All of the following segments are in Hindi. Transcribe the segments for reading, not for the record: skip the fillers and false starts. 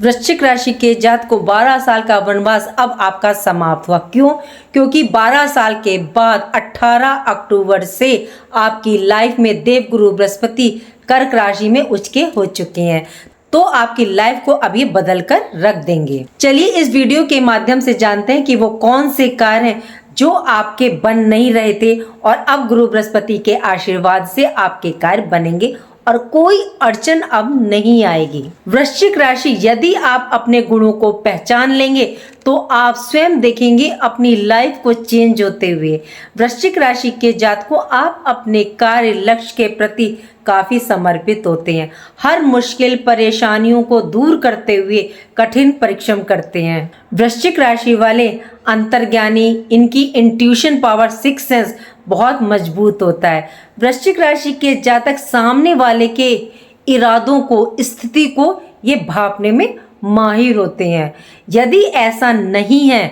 वृश्चिक राशि के जातक को 12 साल का वनवास अब आपका समाप्त हुआ। क्यों? क्योंकि 12 साल के बाद 18 अक्टूबर से आपकी लाइफ में देवगुरु बृहस्पति कर्क राशि में उच्च के हो चुके हैं, तो आपकी लाइफ को अब ये बदल कर रख देंगे। चलिए इस वीडियो के माध्यम से जानते हैं कि वो कौन से कार्य हैं जो आपके बन नहीं रहे थे और अब गुरु बृहस्पति के आशीर्वाद से आपके कार्य बनेंगे और कोई अड़चन अब नहीं आएगी। वृश्चिक राशि, यदि आप अपने गुणों को पहचान लेंगे तो आप स्वयं देखेंगे अपनी लाइफ को चेंज होते हुए। वृश्चिक राशि के जातकों, आप अपने कार्य लक्ष्य के प्रति काफी समर्पित होते हैं। हर मुश्किल परेशानियों को दूर करते हुए कठिन परिश्रम करते हैं। वृश्चिक राशि वाले अंतर्ज्ञानी, इनकी इंट्यूशन पावर, सिक्स सेंस बहुत मजबूत होता है। वृश्चिक राशि के जातक सामने वाले के इरादों को, स्थिति को ये भांपने में माहिर होते हैं। यदि ऐसा नहीं है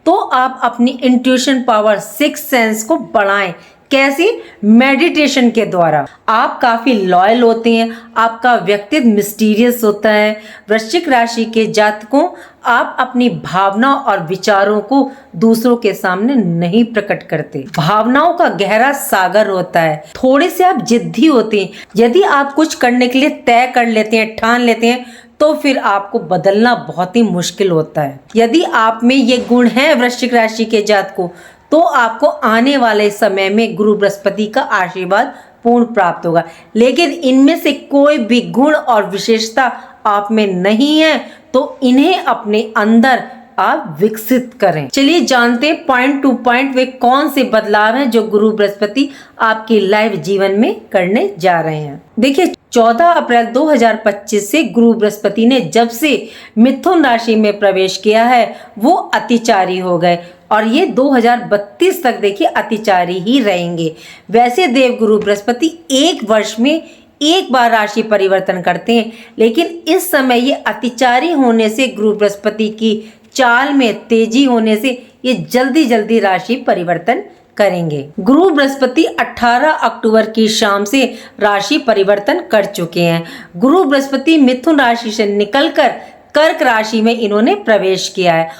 तो आप अपनी इंट्यूशन पावर, सिक्स सेंस को बढ़ाएं। कैसे? मेडिटेशन के द्वारा। आप काफी लॉयल होते हैं, आपका व्यक्तित्व मिस्टीरियस होता है। वृश्चिक राशि के जातकों, आप अपनी भावना और विचारों को दूसरों के सामने नहीं प्रकट करते। भावनाओं का गहरा सागर होता है। थोड़े से आप जिद्दी होते हैं। यदि आप कुछ करने के लिए तय कर लेते हैं, ठान लेते हैं, तो फिर आपको बदलना बहुत ही मुश्किल होता है। यदि आप में ये गुण है वृश्चिक राशि के जातकों, तो आपको आने वाले समय में गुरु बृहस्पति का आशीर्वाद पूर्ण प्राप्त होगा। लेकिन इनमें से कोई भी गुण और विशेषता आप में नहीं है तो इन्हें अपने अंदर आप विकसित करें। चलिए जानते हैं पॉइंट टू पॉइंट वे कौन से बदलाव हैं जो गुरु बृहस्पति आपकी लाइफ जीवन में करने जा रहे हैं। देखिए, 14 अप्रैल 2025 से गुरु बृहस्पति ने जब से मिथुन राशि में प्रवेश किया है वो अतिचारी हो गए और ये 2032 तक देखिए अतिचारी ही रहेंगे। वैसे देवगुरु बृहस्पति एक वर्ष में एक बार राशि परिवर्तन करते हैं, लेकिन इस समय ये अतिचारी होने से, गुरु बृहस्पति की चाल में तेजी होने से ये जल्दी जल्दी राशि परिवर्तन करेंगे। गुरु बृहस्पति 18 अक्टूबर की शाम से राशि परिवर्तन कर चुके हैं। गुरु बृहस्पति मिथुन राशि से निकलकर कर्क राशि में इन्होंने प्रवेश किया है।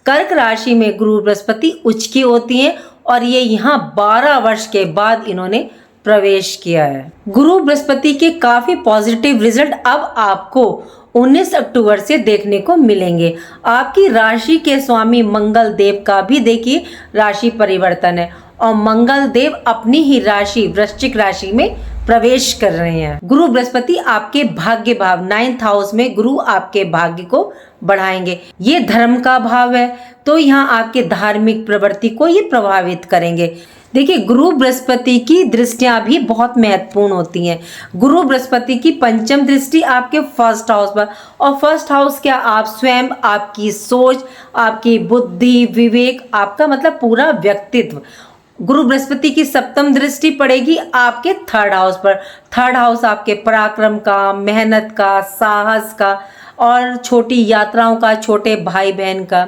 कर्क राशि में गुरु बृहस्पति उच्च की होती हैं और ये यहाँ 12 वर्ष के बाद इन्होंने प्रवेश किया है। गुरु बृहस्पति के काफी पॉजिटिव रिजल्ट अब आपको 19 अक्टूबर से देखने को मिलेंगे। आपकी राशि के स्वामी मंगल देव का भी देखिए राशि परिवर्तन है और मंगल देव अपनी ही राशि वृश्चिक राशि में प्रवेश कर रहे हैं। गुरु बृहस्पति आपके भाग्य भाव 9th हाउस में गुरु आपके भाग्य को बढ़ाएंगे। ये धर्म का भाव है तो यहाँ आपके धार्मिक प्रवृत्ति को ये प्रभावित करेंगे। देखिए, गुरु बृहस्पति की दृष्टियां भी बहुत महत्वपूर्ण होती हैं। गुरु बृहस्पति की पंचम दृष्टि आपके फर्स्ट हाउस पर, और फर्स्ट हाउस क्या? आप स्वयं, आपकी सोच, आपकी बुद्धि, विवेक, आपका मतलब पूरा व्यक्तित्व। गुरु बृहस्पति की सप्तम दृष्टि पड़ेगी आपके थर्ड हाउस पर। थर्ड हाउस आपके पराक्रम का, मेहनत का, साहस का और छोटी यात्राओं का, छोटे भाई बहन का।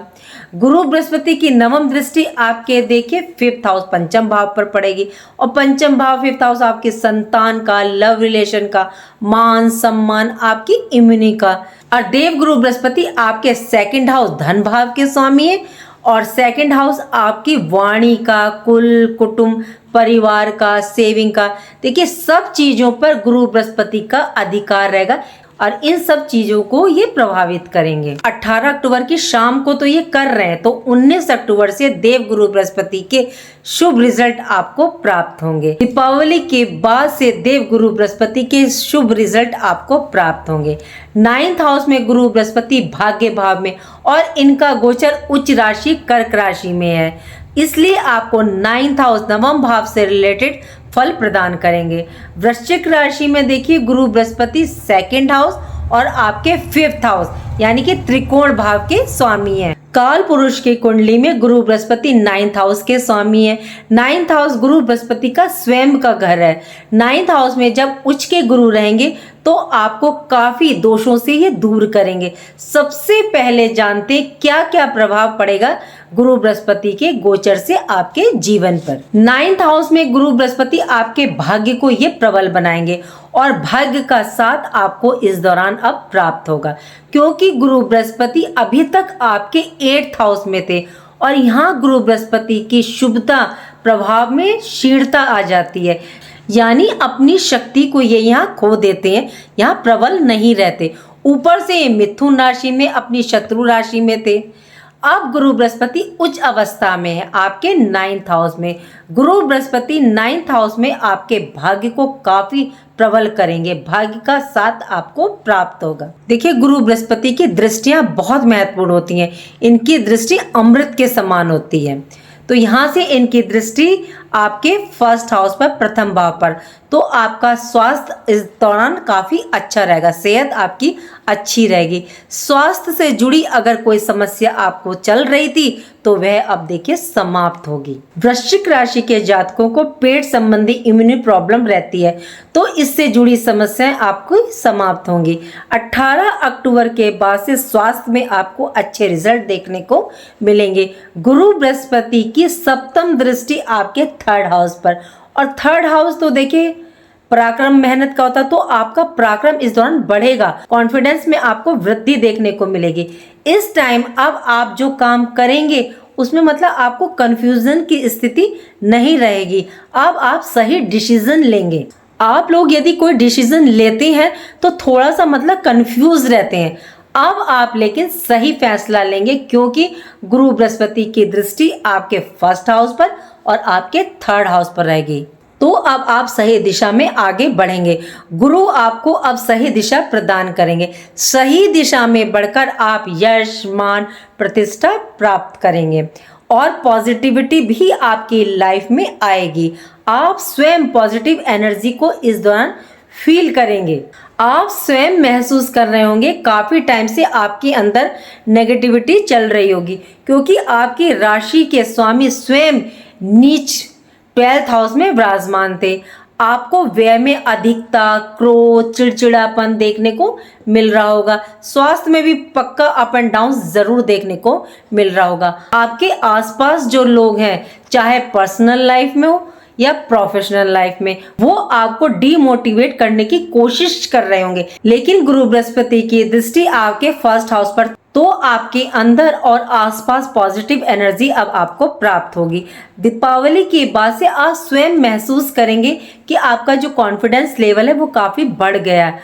गुरु बृहस्पति की नवम दृष्टि आपके देखिए 5th हाउस, पंचम भाव पर पड़ेगी और पंचम भाव 5th हाउस आपके संतान का, लव रिलेशन का, मान सम्मान, आपकी इम्यूनिटी का। और देव गुरु बृहस्पति आपके 2nd हाउस धन भाव के स्वामी है और 2nd हाउस आपकी वाणी का, कुल, कुटुंब, परिवार का, सेविंग का। देखिए, सब चीजों पर गुरु बृहस्पति का अधिकार रहेगा और इन सब चीजों को ये प्रभावित करेंगे। 18 अक्टूबर की शाम को तो ये कर रहे हैं, तो 19 अक्टूबर से देव गुरु बृहस्पति के शुभ रिजल्ट आपको प्राप्त होंगे। दीपावली के बाद से देव गुरु बृहस्पति के शुभ रिजल्ट आपको प्राप्त होंगे। 9th हाउस में गुरु बृहस्पति भाग्य भाव में और इनका गोचर उच्च राशि कर्क राशि में है, इसलिए आपको 9th हाउस नवम भाव से रिलेटेड फल प्रदान करेंगे। वृश्चिक राशि में देखिए गुरु बृहस्पति 2nd हाउस और आपके 5th हाउस यानी कि त्रिकोण भाव के स्वामी हैं। काल पुरुष की कुंडली में गुरु बृहस्पति 9th हाउस के स्वामी है। 9th हाउस गुरु बृहस्पति का स्वयं का घर है। 9th हाउस में जब उच्च के गुरु रहेंगे तो आपको काफी दोषों से ये दूर करेंगे। सबसे पहले जानते हैं क्या क्या प्रभाव पड़ेगा गुरु बृहस्पति के गोचर से आपके जीवन पर। 9th हाउस में गुरु बृहस्पति आपके भाग्य को ये प्रबल बनाएंगे और भाग्य का साथ आपको इस दौरान अब प्राप्त होगा, क्योंकि गुरु बृहस्पति अभी तक आपके 8th हाउस में थे और यहाँ गुरु बृहस्पति की शुभता प्रभाव में क्षीणता आ जाती है, यानी अपनी शक्ति को ये यहाँ खो देते हैं, यहाँ प्रबल नहीं रहते। ऊपर से मिथुन राशि में अपनी शत्रु राशि में थे। अब गुरु बृहस्पति उच्च अवस्था में है आपके 9th हाउस में। गुरु बृहस्पति 9th हाउस में आपके भाग्य को काफी प्रबल करेंगे, भाग्य का साथ आपको प्राप्त होगा। देखिए, गुरु बृहस्पति की दृष्टियां बहुत महत्वपूर्ण होती हैं। इनकी दृष्टि अमृत के समान होती है। तो यहाँ से इनकी दृष्टि आपके 1st हाउस पर, प्रथम भाव पर, तो आपका स्वास्थ्य इस दौरान काफी अच्छा रहेगा, सेहत आपकी अच्छी रहेगी। स्वास्थ्य से जुड़ी अगर कोई समस्या आपको चल रही थी तो वह अब देखिए समाप्त होगी। वृश्चिक राशि के जातकों को पेट संबंधी इम्यूनी प्रॉब्लम रहती है, तो इससे जुड़ी समस्याएं आपको समाप्त होंगी। 18 अक्टूबर के बाद से स्वास्थ्य में आपको अच्छे रिजल्ट देखने को मिलेंगे। गुरु बृहस्पति की 7th दृष्टि आपके 3rd हाउस पर, और 3rd हाउस तो देखिए पराक्रम मेहनत का होता है, तो आपका पराक्रम इस दौरान बढ़ेगा, कॉन्फिडेंस में आपको वृद्धि देखने को मिलेगी। इस टाइम अब आप जो काम करेंगे उसमें मतलब आपको कंफ्यूजन की स्थिति नहीं रहेगी, अब आप सही डिसीजन लेंगे। आप लोग यदि कोई डिसीजन लेते हैं तो थोड़ा सा मतलब कंफ्यूज रहते हैं, अब आप लेकिन सही फैसला लेंगे, क्योंकि गुरु बृहस्पति की दृष्टि आपके 1st हाउस पर और आपके 3rd हाउस पर रहेगी, तो अब आप सही दिशा में आगे बढ़ेंगे। गुरु आपको अब सही दिशा प्रदान करेंगे। सही दिशा में बढ़कर आप यश, मान, प्रतिष्ठा प्राप्त करेंगे और पॉजिटिविटी भी आपकी लाइफ में आएगी। आप स्वयं पॉजिटिव एनर्जी को इस दौरान फील करेंगे। आप स्वयं महसूस कर रहे होंगे काफी टाइम से आपके अंदर नेगेटिविटी चल रही होगी, क्योंकि आपकी राशि के स्वामी स्वयं नीच 12th हाउस में विराजमान थे। आपको व्यय में अधिकता, क्रोध, चिड़चिड़ापन देखने को मिल रहा होगा। स्वास्थ्य में भी पक्का अप एंड डाउन जरूर देखने को मिल रहा होगा। आपके आसपास जो लोग हैं, चाहे पर्सनल लाइफ में हो या प्रोफेशनल लाइफ में, वो आपको डीमोटिवेट करने की कोशिश कर रहे होंगे, लेकिन गुरु बृहस्पति की दृष्टि आपके 1st हाउस पर, तो आपके अंदर और आसपास पॉजिटिव एनर्जी अब आपको प्राप्त होगी। दीपावली के बाद से आप स्वयं महसूस करेंगे कि आपका जो कॉन्फिडेंस लेवल है वो काफी बढ़ गया है।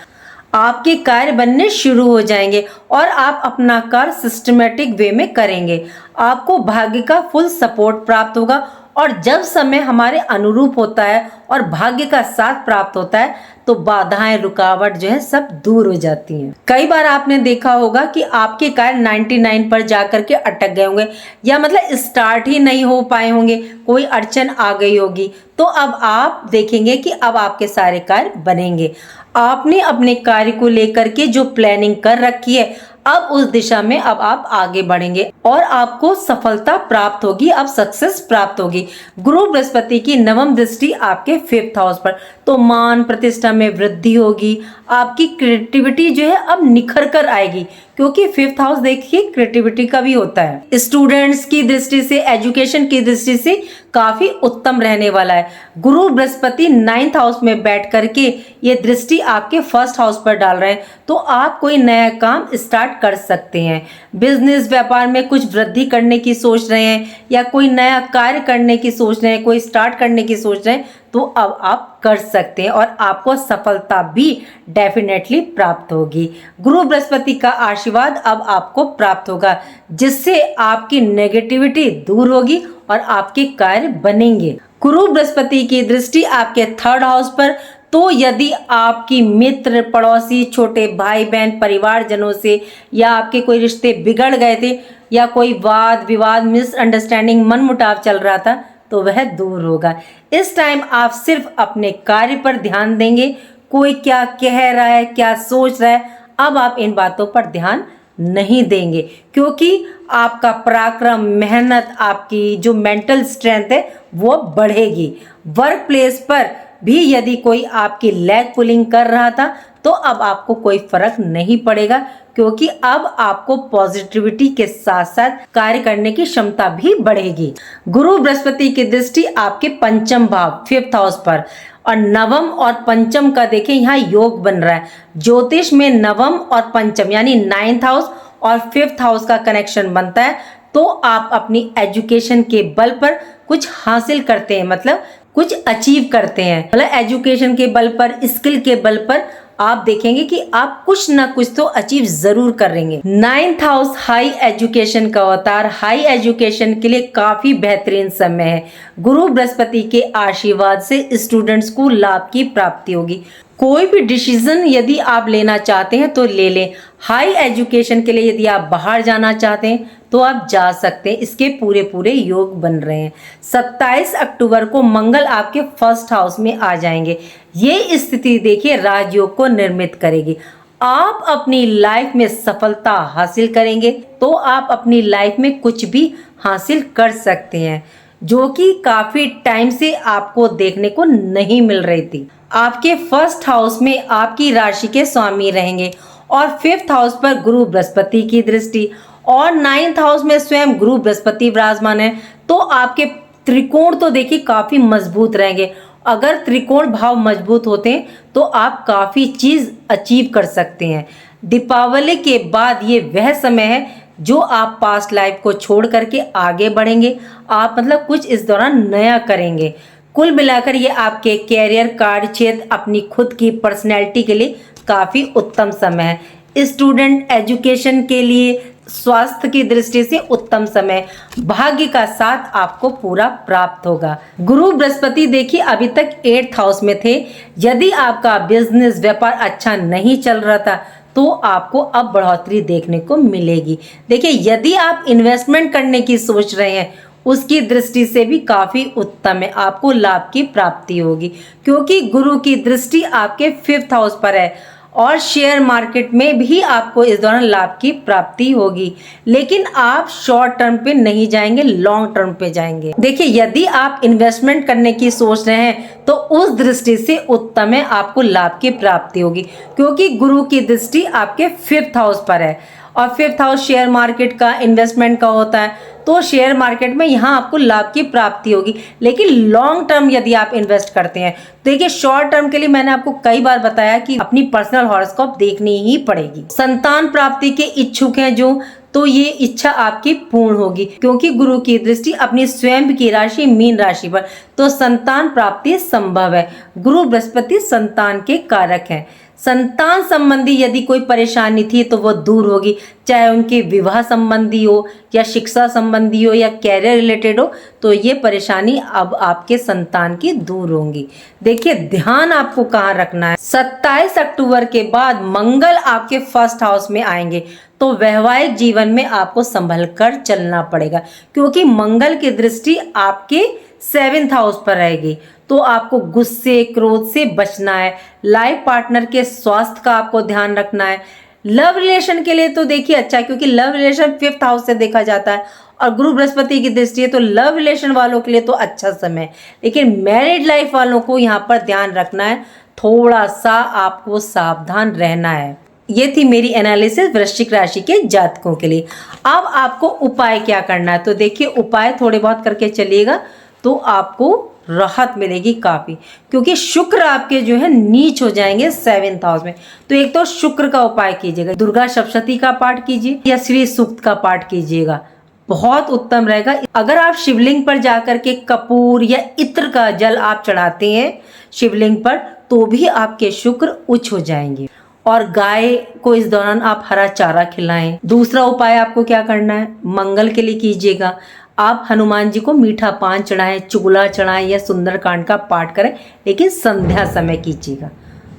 आपके कार्य बनने शुरू हो जाएंगे और आप अपना कार्य सिस्टमेटिक वे में करेंगे। आपको भाग्य का फुल सपोर्ट प्राप्त होगा, और जब समय हमारे अनुरूप होता है और भाग्य का साथ प्राप्त होता है तो बाधाएं, रुकावट जो है सब दूर हो जाती हैं। कई बार आपने देखा होगा कि आपके कार्य 99 पर जाकर के अटक गए होंगे, या मतलब स्टार्ट ही नहीं हो पाए होंगे, कोई अड़चन आ गई होगी, तो अब आप देखेंगे कि अब आपके सारे कार्य बनेंगे। आपने अपने कार्य को लेकर के जो प्लानिंग कर रखी है, अब उस दिशा में अब आप आगे बढ़ेंगे और आपको सफलता प्राप्त होगी, अब सक्सेस प्राप्त होगी। गुरु बृहस्पति की 9th दृष्टि आपके 5th हाउस पर, तो मान प्रतिष्ठा में वृद्धि होगी। आपकी क्रिएटिविटी जो है अब निखर कर आएगी, क्योंकि 5th हाउस देखिए क्रिएटिविटी का भी होता है। स्टूडेंट्स की दृष्टि से, एजुकेशन की दृष्टि से काफी उत्तम रहने वाला है। गुरु बृहस्पति 9th हाउस में बैठ करके ये दृष्टि आपके 1st हाउस पर डाल रहे हैं, तो आप कोई नया काम स्टार्ट कर सकते हैं। बिजनेस व्यापार में कुछ वृद्धि करने की सोच रहे हैं, या कोई नया कार्य करने की सोच रहे हैं, कोई स्टार्ट करने की सोच रहे हैं, तो अब आप कर सकते हैं और आपको सफलता भी डेफिनेटली प्राप्त होगी। गुरु बृहस्पति का आशीर्वाद अब आपको प्राप्त होगा, जिससे आपकी नेगेटिविटी दूर होगी और आपके कार्य बनेंगे। गुरु बृहस्पति की दृष्टि आपके 3rd हाउस पर, तो यदि आपकी मित्र, पड़ोसी, छोटे भाई बहन, परिवारजनों से या आपके कोई रिश्ते बिगड़ गए थे, या कोई वाद विवाद, मिसअंडरस्टैंडिंग, मनमुटाव चल रहा था, तो वह दूर होगा। इस टाइम आप सिर्फ अपने कार्य पर ध्यान देंगे। कोई क्या कह रहा है, क्या सोच रहा है, अब आप इन बातों पर ध्यान नहीं देंगे, क्योंकि आपका पराक्रम, मेहनत, आपकी जो मेंटल स्ट्रेंथ है वो बढ़ेगी। वर्क प्लेस पर भी यदि कोई आपकी लेग पुलिंग कर रहा था तो अब आपको कोई फर्क नहीं पड़ेगा, क्योंकि अब आपको पॉजिटिविटी के साथ साथ कार्य करने की क्षमता भी बढ़ेगी। गुरु बृहस्पति की दृष्टि आपके पंचम भाव 5th हाउस पर और नवम और पंचम का देखें यहाँ योग बन रहा है। ज्योतिष में नवम और पंचम यानी 9th हाउस और 5th हाउस का कनेक्शन बनता है, तो आप अपनी एजुकेशन के बल पर कुछ हासिल करते हैं, मतलब कुछ अचीव करते हैं। मतलब एजुकेशन के बल पर, स्किल के बल पर आप देखेंगे कि आप कुछ ना कुछ तो अचीव जरूर करेंगे। 9th हाउस हाई एजुकेशन का अवतार, हाई एजुकेशन के लिए काफी बेहतरीन समय है। गुरु बृहस्पति के आशीर्वाद से स्टूडेंट्स को लाभ की प्राप्ति होगी। कोई भी डिसीजन यदि आप लेना चाहते हैं तो ले लें। हाई एजुकेशन के लिए यदि आप बाहर जाना चाहते हैं तो आप जा सकते हैं, इसके पूरे पूरे योग बन रहे हैं। 27 अक्टूबर को मंगल आपके 1st हाउस में आ जाएंगे। ये स्थिति देखिए राजयोग को निर्मित करेगी। आप अपनी लाइफ में सफलता हासिल करेंगे तो आप अपनी लाइफ में कुछ भी हासिल कर सकते हैं, जो कि काफी टाइम से आपको देखने को नहीं मिल रही थी। आपके 1st हाउस में आपकी राशि के स्वामी रहेंगे और 5th हाउस पर गुरु बृहस्पति की दृष्टि और 9th हाउस में स्वयं गुरु बृहस्पति विराजमान है, तो आपके त्रिकोण तो देखिए काफी मजबूत रहेंगे। अगर त्रिकोण भाव मजबूत होते हैं तो आप काफी चीज अचीव कर सकते हैं। दीपावली के बाद ये वह समय है जो आप पास्ट लाइफ को छोड़ करके आगे बढ़ेंगे। आप मतलब कुछ इस दौरान नया करेंगे। कुल मिलाकर ये आपके कैरियर, कार्य क्षेत्र, अपनी खुद की पर्सनैलिटी के लिए काफी उत्तम समय है। स्टूडेंट एजुकेशन के लिए, स्वास्थ्य की दृष्टि से उत्तम समय, भाग्य का साथ आपको पूरा प्राप्त होगा। गुरु बृहस्पति देखिए अभी तक 8th हाउस में थे। यदि आपका बिजनेस व्यापार अच्छा नहीं चल रहा था तो आपको अब बढ़ोतरी देखने को मिलेगी। देखिए यदि आप इन्वेस्टमेंट करने की सोच रहे हैं उसकी दृष्टि से भी काफी उत्तम है, आपको लाभ की प्राप्ति होगी, क्योंकि गुरु की दृष्टि आपके 5th हाउस पर है और शेयर मार्केट में भी आपको इस दौरान लाभ की प्राप्ति होगी। लेकिन आप शॉर्ट टर्म पे नहीं जाएंगे, लॉन्ग टर्म पे जाएंगे। देखिए यदि आप इन्वेस्टमेंट करने की सोच रहे हैं तो उस दृष्टि से उत्तम है, आपको लाभ की प्राप्ति होगी, क्योंकि गुरु की दृष्टि आपके 5th हाउस पर है और 5th हाउस शेयर मार्केट का, इन्वेस्टमेंट का होता है, तो शेयर मार्केट में यहाँ आपको लाभ की प्राप्ति होगी। लेकिन लॉन्ग टर्म यदि आप इन्वेस्ट करते हैं, देखिए शॉर्ट टर्म के लिए मैंने आपको कई बार बताया कि अपनी पर्सनल हॉरोस्कोप देखनी ही पड़ेगी। संतान प्राप्ति के इच्छुक हैं जो, तो ये इच्छा आपकी पूर्ण होगी, क्योंकि गुरु की दृष्टि अपनी स्वयं की राशि मीन राशि पर, तो संतान प्राप्ति संभव है। गुरु बृहस्पति संतान के कारक हैं। संतान संबंधी यदि कोई परेशानी थी तो वो दूर होगी, चाहे उनके विवाह संबंधी हो या शिक्षा संबंधी हो या कैरियर रिलेटेड हो, तो ये परेशानी अब आपके संतान की दूर होंगी। देखिए ध्यान आपको कहाँ रखना है। 27 अक्टूबर के बाद मंगल आपके 1st हाउस में आएंगे, तो वैवाहिक जीवन में आपको संभल कर चलना पड़ेगा, क्योंकि मंगल की दृष्टि आपके 7th हाउस पर रहेगी, तो आपको गुस्से, क्रोध से बचना है। लाइफ पार्टनर के स्वास्थ्य का आपको ध्यान रखना है। लव रिलेशन के लिए तो देखिए अच्छा है, क्योंकि लव रिलेशन 5th हाउस से देखा जाता है और गुरु बृहस्पति की दृष्टि है, तो लव रिलेशन वालों के लिए तो अच्छा समय है। लेकिन मैरिड लाइफ वालों को यहाँ पर ध्यान रखना है, थोड़ा सा आपको सावधान रहना है। ये थी मेरी एनालिसिस वृश्चिक राशि के जातकों के लिए। अब आपको उपाय क्या करना है, तो देखिए उपाय थोड़े बहुत करके चलिएगा तो आपको राहत मिलेगी काफी, क्योंकि शुक्र आपके जो है नीच हो जाएंगे 7th हाउस में। तो एक तो शुक्र का उपाय कीजिएगा, दुर्गा सप्तशती का पाठ कीजिए या श्री सूक्त का पाठ कीजिएगा, बहुत उत्तम रहेगा। अगर आप शिवलिंग पर जाकर के कपूर या इत्र का जल आप चढ़ाते हैं शिवलिंग पर, तो भी आपके शुक्र उच्च हो जाएंगे। और गाय को इस दौरान आप हरा चारा खिलाएं। दूसरा उपाय आपको क्या करना है, मंगल के लिए कीजिएगा, आप हनुमान जी को मीठा पान चढ़ाएं, चुगला चढ़ाएं या सुंदरकांड का पाठ करें, लेकिन संध्या समय कीजिएगा,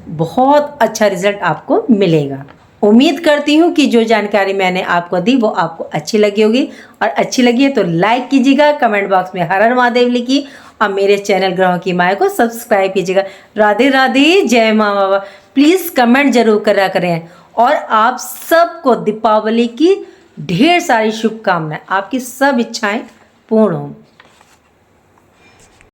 बहुत अच्छा रिजल्ट आपको मिलेगा। उम्मीद करती हूँ कि जो जानकारी मैंने आपको दी वो आपको अच्छी लगी होगी, और अच्छी लगी है तो लाइक कीजिएगा, कमेंट बॉक्स में हर हर महादेव लिखिए और मेरे चैनल ग्रहों की माया को सब्सक्राइब कीजिएगा। राधे राधे, जय माँ बाबा। प्लीज़ कमेंट जरूर करा करें और आप सबको दीपावली की ढेर सारी शुभकामनाएं, आपकी सब इच्छाएं पूर्ण हों।